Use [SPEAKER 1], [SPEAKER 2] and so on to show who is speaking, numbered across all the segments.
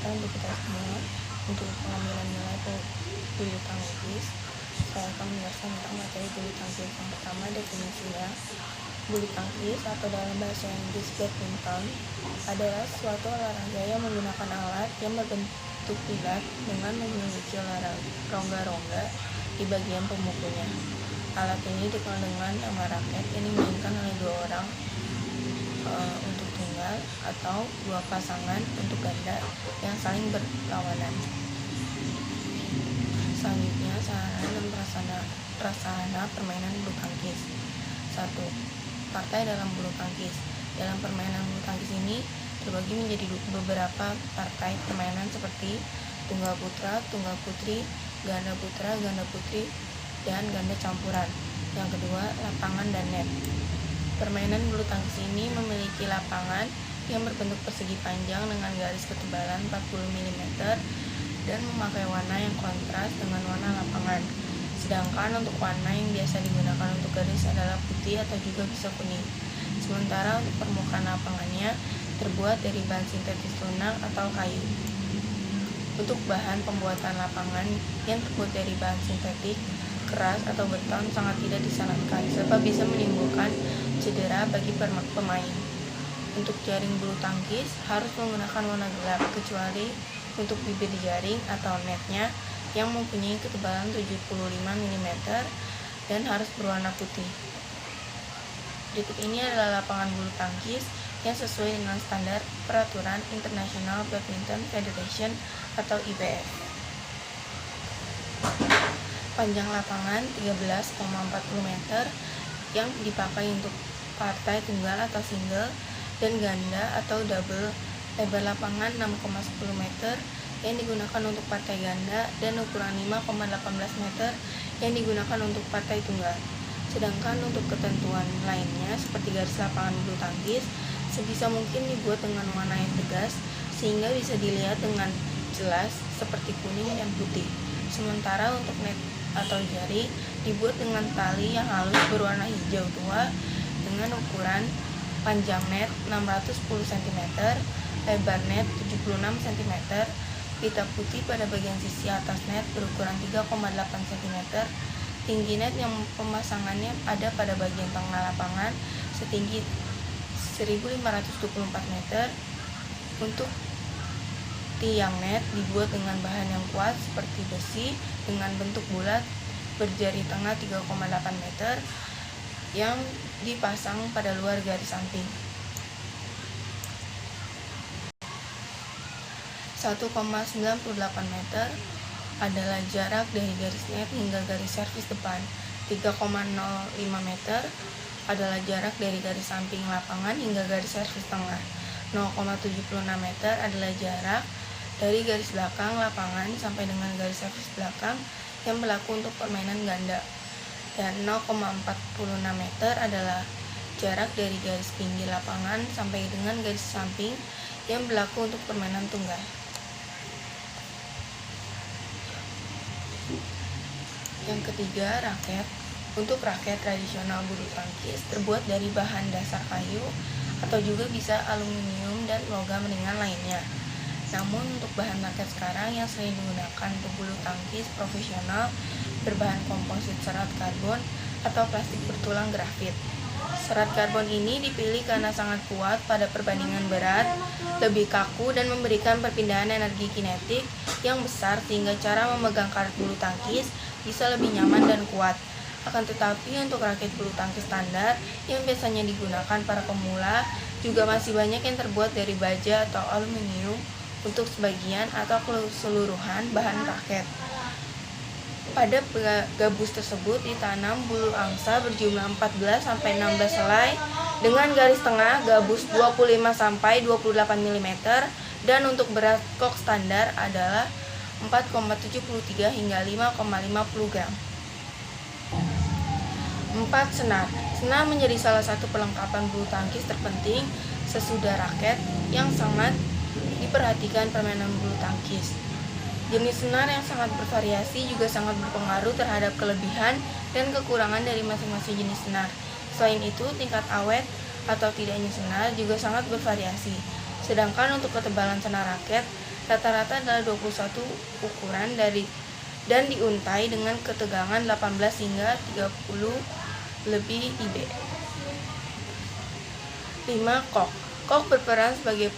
[SPEAKER 1] kesempatan untuk kita semua untuk pengambilan nilai bulu tangkis. Saya akan menjelaskan tentang materi bulu tangkis. Yang pertama, definisinya. Bulu tangkis atau dalam bahasa Inggris badminton adalah suatu olahraga yang menggunakan alat yang berbentuk bulat dengan memiliki rongga-rongga di bagian pemukulnya. Alat ini dikenal dengan nama raket yang dimainkan oleh dua orang untuk tunggal atau dua pasangan untuk ganda yang saling berlawanan. Selanjutnya, sarana dan prasarana permainan bulu tangkis. 1. Partai dalam bulu tangkis. Dalam permainan bulu tangkis ini terbagi menjadi beberapa partai permainan seperti tunggal putra, tunggal putri, ganda putra, ganda putri, dan ganda campuran. Yang kedua, lapangan dan net. Permainan bulu tangkis ini memiliki lapangan yang berbentuk persegi panjang dengan garis ketebalan 40 mm dan memakai warna yang kontras dengan warna lapangan. Sedangkan untuk warna yang biasa digunakan untuk garis adalah putih atau juga bisa kuning. Sementara untuk permukaan lapangannya terbuat dari bahan sintetis lunak atau kayu. Untuk bahan pembuatan lapangan yang terbuat dari bahan sintetik keras atau beton sangat tidak disarankan sebab bisa menimbulkan cedera bagi pemain. Untuk jaring bulu tangkis harus menggunakan warna gelap kecuali untuk bibir jaring atau netnya yang mempunyai ketebalan 75 mm dan harus berwarna putih. Berikut ini adalah lapangan bulu tangkis yang sesuai dengan standar Peraturan International Badminton Federation atau IBF. Panjang lapangan 13,40 meter yang dipakai untuk partai tunggal atau single dan ganda atau double. Lebar lapangan 6,10 meter yang digunakan untuk partai ganda dan ukuran 5,18 meter yang digunakan untuk partai tunggal. Sedangkan untuk ketentuan lainnya seperti garis lapangan bulu tangkis sebisa mungkin dibuat dengan warna yang tegas sehingga bisa dilihat dengan jelas seperti kuning dan putih. Sementara untuk net atau jari dibuat dengan tali yang halus berwarna hijau tua dengan ukuran panjang net 610 cm, lebar net 76 cm, pita putih pada bagian sisi atas net berukuran 3,8 cm, tinggi net yang pemasangannya ada pada bagian tengah lapangan setinggi 1524 meter. Untuk tiang net dibuat dengan bahan yang kuat seperti besi dengan bentuk bulat berjari tengah 3,8 meter yang dipasang pada luar garis samping. 1,98 meter adalah jarak dari garis net hingga garis servis depan. 3,05 meter adalah jarak dari garis samping lapangan hingga garis servis tengah. 0,76 meter adalah jarak dari garis belakang lapangan sampai dengan garis servis belakang yang berlaku untuk permainan ganda. Dan 0,46 meter adalah jarak dari garis pinggir lapangan sampai dengan garis samping yang berlaku untuk permainan tunggal. Yang ketiga, raket. Untuk raket tradisional bulu tangkis terbuat dari bahan dasar kayu atau juga bisa aluminium dan logam ringan lainnya. Namun untuk bahan raket sekarang yang sering digunakan untuk bulu tangkis profesional berbahan komposit serat karbon atau plastik bertulang grafit. Serat karbon ini dipilih karena sangat kuat pada perbandingan berat, lebih kaku dan memberikan perpindahan energi kinetik yang besar sehingga cara memegang karet bulu tangkis bisa lebih nyaman dan kuat. Akan tetapi untuk raket bulu tangkis standar yang biasanya digunakan para pemula juga masih banyak yang terbuat dari baja atau aluminium untuk sebagian atau keseluruhan bahan raket. Pada gabus tersebut ditanam bulu angsa berjumlah 14-16 helai dengan garis tengah gabus 25-28 mm dan untuk berat kok standar adalah 4,73 hingga 5,50 gram. 4. Senar. Senar menjadi salah satu perlengkapan bulu tangkis terpenting sesudah raket yang sangat diperhatikan permainan bulu tangkis. Jenis senar yang sangat bervariasi juga sangat berpengaruh terhadap kelebihan dan kekurangan dari masing-masing jenis senar. Selain itu, tingkat awet atau tidaknya senar juga sangat bervariasi. Sedangkan untuk ketebalan senar raket Rata-rata adalah 21 ukuran dan diuntai dengan ketegangan 18 hingga 30 lebih IB. 5. Kok. Kok berperan sebagai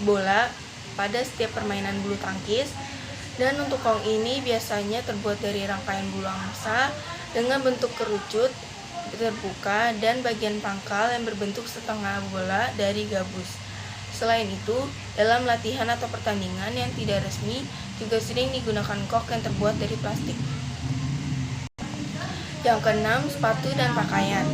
[SPEAKER 1] bola pada setiap permainan bulu tangkis, dan untuk kok ini biasanya terbuat dari rangkaian bulu angsa dengan bentuk kerucut, terbuka, dan bagian pangkal yang berbentuk setengah bola dari gabus. Selain itu, dalam latihan atau pertandingan yang tidak resmi juga sering digunakan kok yang terbuat dari plastik. Yang keenam, sepatu dan pakaian.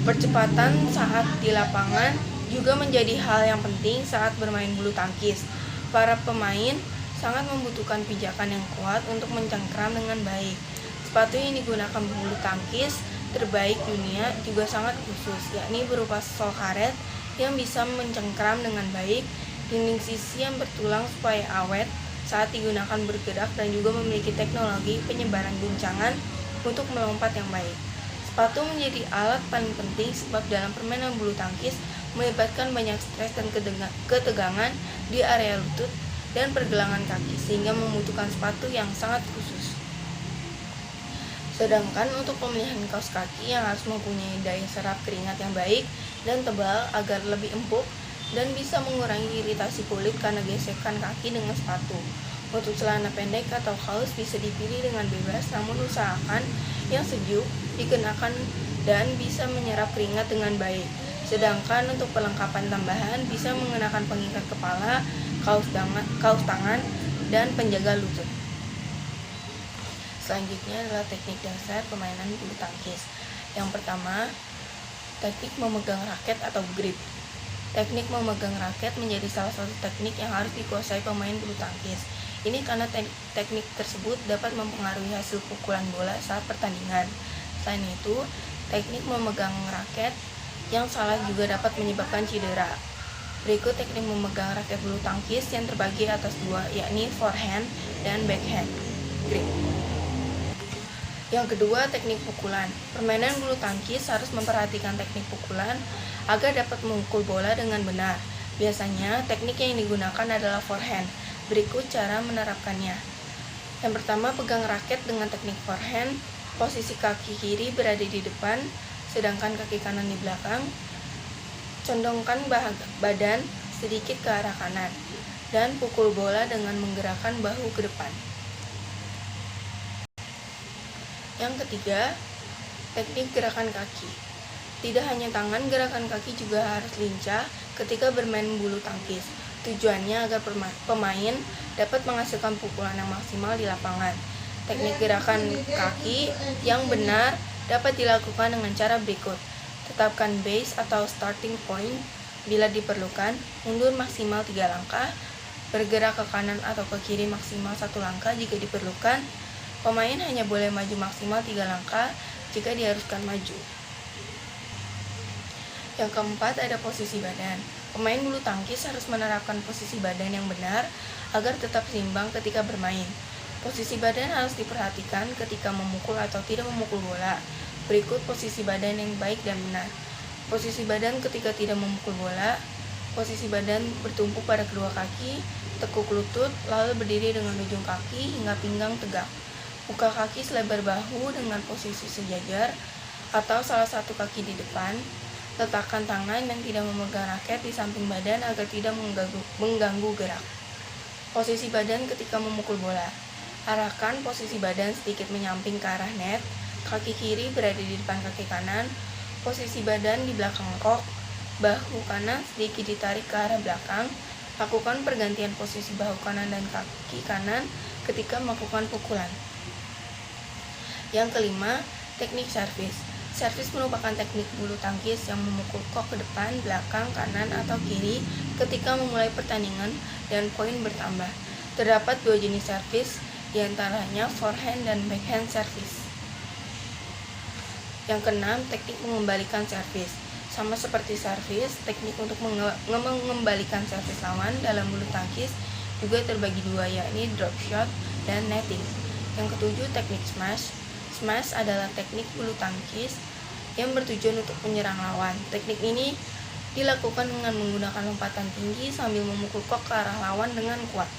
[SPEAKER 1] Percepatan saat di lapangan juga menjadi hal yang penting saat bermain bulu tangkis. Para pemain sangat membutuhkan pijakan yang kuat untuk mencengkram dengan baik. Sepatu yang digunakan bulu tangkis terbaik dunia juga sangat khusus, yakni berupa sol karet yang bisa mencengkram dengan baik, dinding sisi yang bertulang supaya awet saat digunakan bergerak, dan juga memiliki teknologi penyebaran guncangan untuk melompat yang baik. Sepatu menjadi alat paling penting sebab dalam permainan bulu tangkis melibatkan banyak stres dan ketegangan di area lutut dan pergelangan kaki, sehingga membutuhkan sepatu yang sangat khusus. Sedangkan untuk pemilihan kaos kaki yang harus mempunyai daya serap keringat yang baik dan tebal agar lebih empuk dan bisa mengurangi iritasi kulit karena gesekan kaki dengan sepatu. Untuk celana pendek atau kaos bisa dipilih dengan bebas, namun usahakan yang sejuk dikenakan dan bisa menyerap keringat dengan baik. Sedangkan untuk perlengkapan tambahan bisa mengenakan pengikat kepala, kaos tangan, dan penjaga lutut. Selanjutnya adalah teknik dasar permainan bulu tangkis. Yang pertama, teknik memegang raket atau grip. Teknik memegang raket menjadi salah satu teknik yang harus dikuasai pemain bulu tangkis. Ini karena teknik tersebut dapat mempengaruhi hasil pukulan bola saat pertandingan. Selain itu, teknik memegang raket yang salah juga dapat menyebabkan cedera. Berikut teknik memegang raket bulu tangkis yang terbagi atas dua, yakni forehand dan backhand grip. Yang kedua, teknik pukulan. Permainan bulu tangkis harus memperhatikan teknik pukulan agar dapat memukul bola dengan benar. Biasanya, teknik yang digunakan adalah forehand. Berikut cara menerapkannya. Yang pertama, pegang raket dengan teknik forehand. Posisi kaki kiri berada di depan, sedangkan kaki kanan di belakang. Condongkan badan sedikit ke arah kanan, dan pukul bola dengan menggerakkan bahu ke depan. Yang ketiga, teknik gerakan kaki. Tidak hanya tangan, gerakan kaki juga harus lincah ketika bermain bulu tangkis. Tujuannya agar pemain dapat menghasilkan pukulan yang maksimal di lapangan. Teknik gerakan kaki yang benar dapat dilakukan dengan cara berikut. Tetapkan base atau starting point bila diperlukan, mundur maksimal 3 langkah, bergerak ke kanan atau ke kiri maksimal 1 langkah jika diperlukan. Pemain hanya boleh maju maksimal 3 langkah jika diharuskan maju. Yang keempat, ada posisi badan. Pemain bulu tangkis harus menerapkan posisi badan yang benar agar tetap seimbang ketika bermain. Posisi badan harus diperhatikan ketika memukul atau tidak memukul bola. Berikut posisi badan yang baik dan benar. Posisi badan ketika tidak memukul bola. Posisi badan bertumpu pada kedua kaki, tekuk lutut, lalu berdiri dengan ujung kaki hingga pinggang tegak. Buka kaki selebar bahu dengan posisi sejajar atau salah satu kaki di depan. Letakkan tangan yang tidak memegang raket di samping badan agar tidak mengganggu gerak. Posisi badan ketika memukul bola. Arahkan posisi badan sedikit menyamping ke arah net. Kaki kiri berada di depan kaki kanan. Posisi badan di belakang kok. Bahu kanan sedikit ditarik ke arah belakang. Lakukan pergantian posisi bahu kanan dan kaki kanan ketika melakukan pukulan. Yang kelima, teknik servis. Servis merupakan teknik bulu tangkis yang memukul kok ke depan, belakang, kanan, atau kiri ketika memulai pertandingan dan poin bertambah. Terdapat 2 jenis servis, diantaranya forehand dan backhand servis. Yang keenam, teknik mengembalikan servis. Sama seperti servis, teknik untuk mengembalikan servis lawan dalam bulu tangkis juga terbagi 2, yakni drop shot dan netting. Yang ketujuh, teknik smash. Smash adalah teknik bulu tangkis yang bertujuan untuk menyerang lawan. Teknik ini dilakukan dengan menggunakan lompatan tinggi sambil memukul kok ke arah lawan dengan kuat.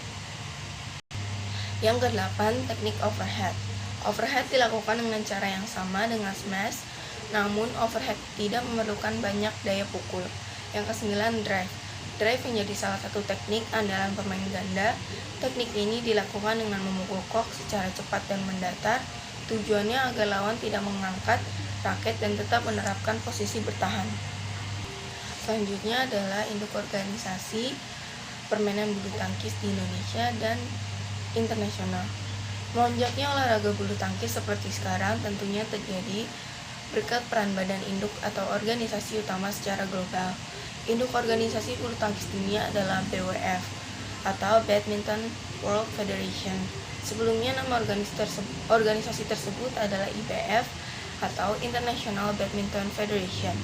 [SPEAKER 1] Yang kedelapan, teknik overhead. Overhead dilakukan dengan cara yang sama dengan smash, namun overhead tidak memerlukan banyak daya pukul. Yang kesembilan, drive. Drive menjadi salah satu teknik andalan pemain ganda. Teknik ini dilakukan dengan memukul kok secara cepat dan mendatar. Tujuannya agar lawan tidak mengangkat raket dan tetap menerapkan posisi bertahan. Selanjutnya adalah induk organisasi permainan bulu tangkis di Indonesia dan internasional. Melonjaknya olahraga bulu tangkis seperti sekarang tentunya terjadi berkat peran badan induk atau organisasi utama secara global. Induk organisasi bulu tangkis dunia adalah BWF atau Badminton World Federation. Sebelumnya nama organisasi tersebut adalah IBF atau International Badminton Federation.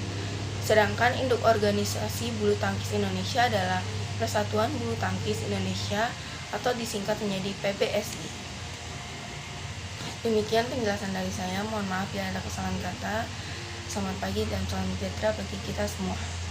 [SPEAKER 1] Sedangkan induk organisasi bulu tangkis Indonesia adalah Persatuan Bulu Tangkis Indonesia atau disingkat menjadi PBSI. Demikian penjelasan dari saya. Mohon maaf bila ada kesalahan kata. Selamat pagi dan salam sejahtera bagi kita semua.